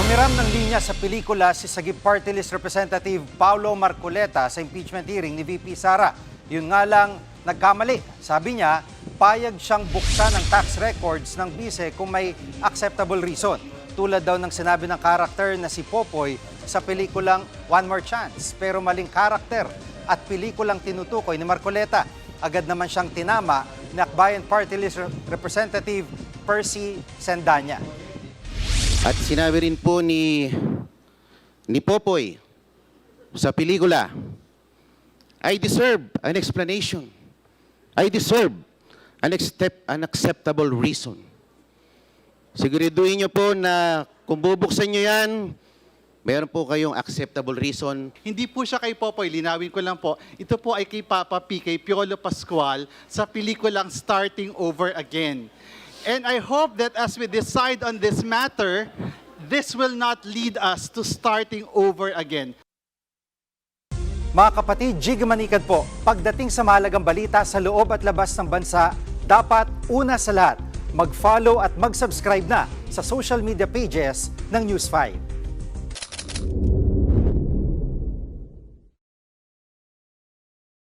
Humiram ng linya sa pelikula si Sagip Party List Representative Paulo Marcoleta sa impeachment hearing ni VP Sara. Yun nga lang, nagkamali. Sabi niya, payag siyang buksan ang tax records ng bise kung may acceptable reason. Tulad daw ng sinabi ng karakter na si Popoy sa pelikulang One More Chance. Pero maling karakter at pelikulang tinutukoy ni Marcoleta. Agad naman siyang tinama ni Akbayan Party List Representative Percy Sendanya. At sinabi rin po ni Popoy sa pelikula, I deserve an explanation. I deserve an acceptable reason. Siguraduhin niyo po na kung bubuksan niyo yan, meron po kayong acceptable reason. Hindi po siya kay Popoy, linawin ko lang po. Ito po ay kay Papa P, kay Piolo Pascual, sa pelikulang Starting Over Again. And I hope that as we decide on this matter, this will not lead us to starting over again. Mga kapatid, Jig Manikad po, pagdating sa mahalagang balita sa loob at labas ng bansa, dapat una sa lahat, mag-follow at mag-subscribe na sa social media pages ng News 5.